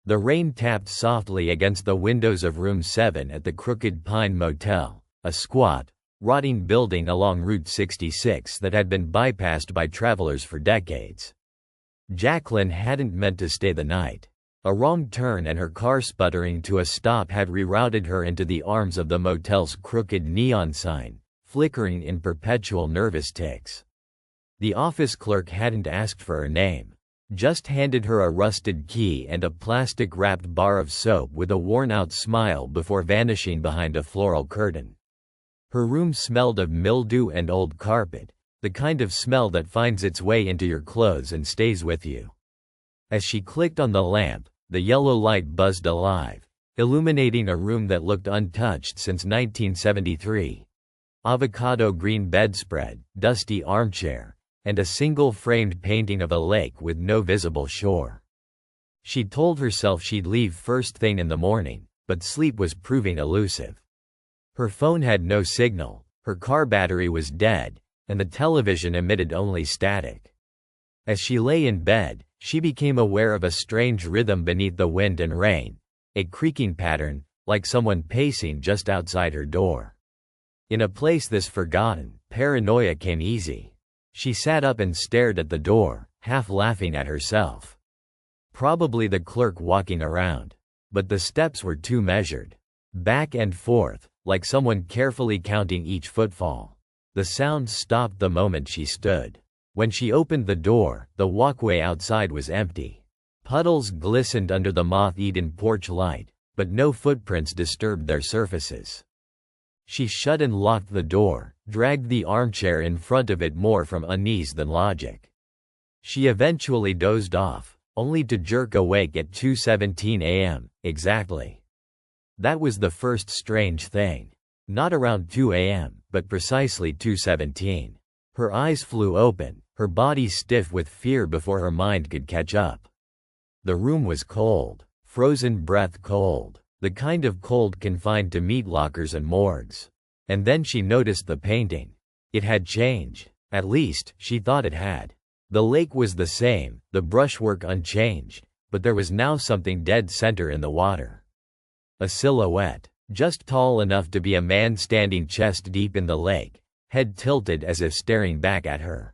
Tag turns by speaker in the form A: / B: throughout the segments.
A: The rain tapped softly against the windows of room 7 at the Crooked Pine Motel, a squat, rotting building along Route 66 that had been bypassed by travelers for decades. Jaclyn hadn't meant to stay the night. A wrong turn and her car sputtering to a stop had rerouted her into the arms of the motel's crooked neon sign, flickering in perpetual nervous tics. The office clerk hadn't asked for her name, just handed her a rusted key and a plastic-wrapped bar of soap with a worn-out smile before vanishing behind a floral curtain. Her room smelled of mildew and old carpet, the kind of smell that finds its way into your clothes and stays with you. As she clicked on the lamp, the yellow light buzzed alive, illuminating a room that looked untouched since 1973. Avocado green bedspread, dusty armchair, and a single framed painting of a lake with no visible shore. She told herself she'd leave first thing in the morning, but sleep was proving elusive. Her phone had no signal, her car battery was dead, and the television emitted only static. As she lay in bed, she became aware of a strange rhythm beneath the wind and rain, a creaking pattern, like someone pacing just outside her door. In a place this forgotten, paranoia came easy. She sat up and stared at the door, half laughing at herself. Probably the clerk walking around. But the steps were too measured. Back and forth, like someone carefully counting each footfall. The sound stopped the moment she stood. When she opened the door, the walkway outside was empty. Puddles glistened under the moth-eaten porch light, but no footprints disturbed their surfaces. She shut and locked the door, dragged the armchair in front of it more from unease than logic. She eventually dozed off, only to jerk awake at 2:17 a.m., exactly. That was the first strange thing. Not around 2 a.m., but precisely 2:17. Her eyes flew open, her body stiff with fear before her mind could catch up. The room was cold, frozen breath cold, the kind of cold confined to meat lockers and morgues. And then she noticed the painting. It had changed. At least, she thought it had. The lake was the same, the brushwork unchanged, but there was now something dead center in the water. A silhouette, just tall enough to be a man standing chest deep in the lake, head tilted as if staring back at her.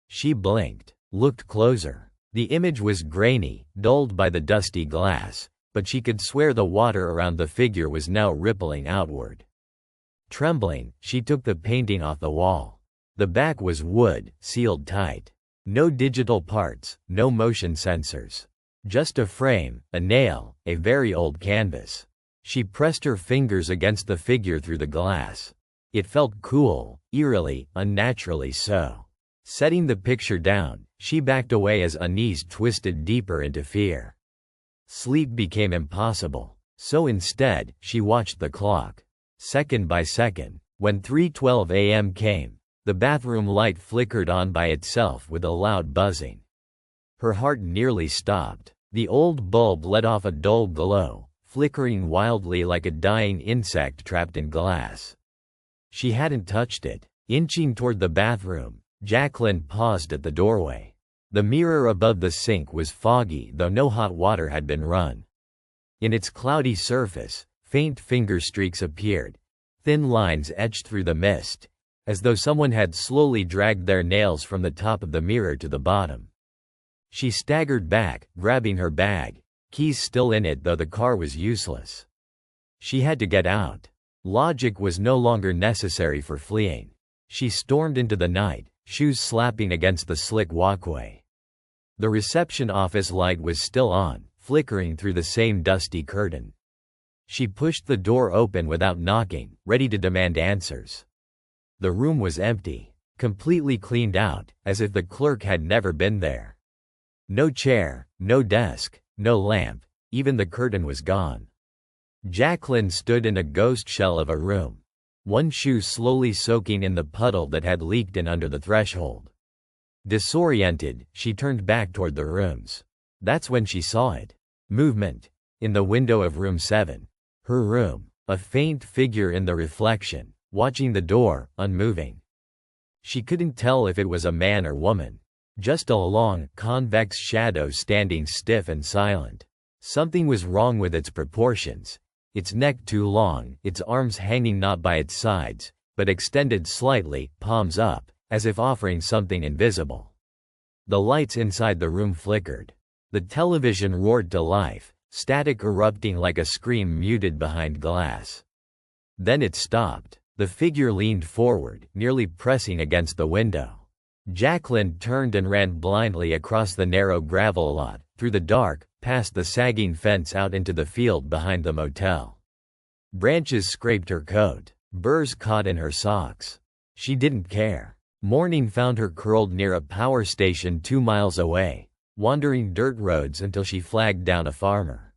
A: She blinked, looked closer. The image was grainy, dulled by the dusty glass, but she could swear the water around the figure was now rippling outward. Trembling, she took the painting off the wall. The back was wood, sealed tight. No digital parts, no motion sensors. Just a frame, a nail, a very old canvas. She pressed her fingers against the figure through the glass. It felt cool, eerily, unnaturally so. Setting the picture down, she backed away as unease twisted deeper into fear. Sleep became impossible, so instead, she watched the clock. Second by second, when 3:12 a.m. came, the bathroom light flickered on by itself with a loud buzzing. Her heart nearly stopped. The old bulb let off a dull glow, flickering wildly like a dying insect trapped in glass. She hadn't touched it. Inching toward the bathroom, Jaclyn paused at the doorway. The mirror above the sink was foggy, though no hot water had been run. In its cloudy surface, faint finger streaks appeared, thin lines etched through the mist, as though someone had slowly dragged their nails from the top of the mirror to the bottom. She staggered back, grabbing her bag, keys still in it though the car was useless. She had to get out. Logic was no longer necessary for fleeing. She stormed into the night, shoes slapping against the slick walkway. The reception office light was still on, flickering through the same dusty curtain. She pushed the door open without knocking, ready to demand answers. The room was empty, completely cleaned out, as if the clerk had never been there. No chair, no desk, no lamp, even the curtain was gone. Jaclyn stood in a ghost shell of a room, one shoe slowly soaking in the puddle that had leaked in under the threshold. Disoriented, she turned back toward the rooms. That's when she saw it. Movement. In the window of room 7. Her room. A faint figure in the reflection, watching the door, unmoving. She couldn't tell if it was a man or woman. Just a long, convex shadow standing stiff and silent. Something was wrong with its proportions. Its neck too long, its arms hanging not by its sides, but extended slightly, palms up, as if offering something invisible. The lights inside the room flickered. The television roared to life, static erupting like a scream muted behind glass. Then it stopped. The figure leaned forward, nearly pressing against the window. Jaclyn turned and ran blindly across the narrow gravel lot, through the dark, past the sagging fence out into the field behind the motel. Branches scraped her coat. Burrs caught in her socks. She didn't care. Morning found her curled near a power station 2 miles away, wandering dirt roads until she flagged down a farmer.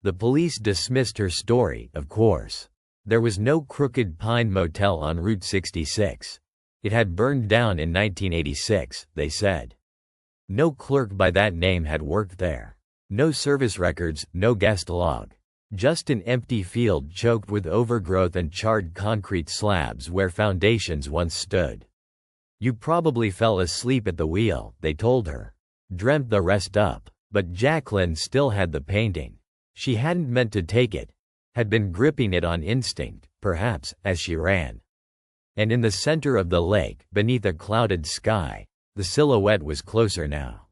A: The police dismissed her story, of course. There was no Crooked Pine Motel on Route 66. It had burned down in 1986, they said. No clerk by that name had worked there. No service records, no guest log. Just an empty field choked with overgrowth and charred concrete slabs where foundations once stood. You probably fell asleep at the wheel, they told her. Dreamt the rest up. But Jaclyn still had the painting. She hadn't meant to take it. Had been gripping it on instinct, perhaps, as she ran. And in the center of the lake, beneath a clouded sky, the silhouette was closer now.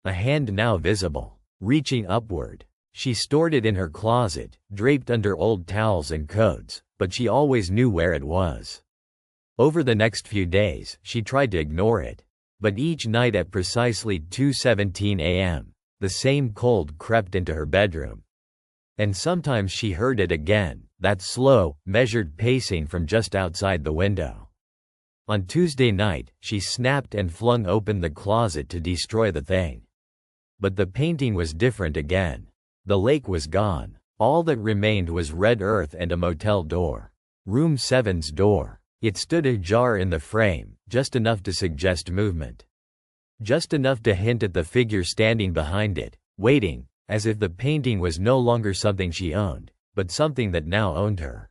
A: A hand now visible, reaching upward. She stored it in her closet, draped under old towels and coats, but she always knew where it was. Over the next few days, she tried to ignore it. But each night at precisely 2:17 a.m., the same cold crept into her bedroom. And sometimes she heard it again, that slow, measured pacing from just outside the window. On Tuesday night, she snapped and flung open the closet to destroy the thing. But the painting was different again. The lake was gone. All that remained was red earth and a motel door. Room 7's door. It stood ajar in the frame, just enough to suggest movement. Just enough to hint at the figure standing behind it, waiting, as if the painting was no longer something she owned, but something that now owned her.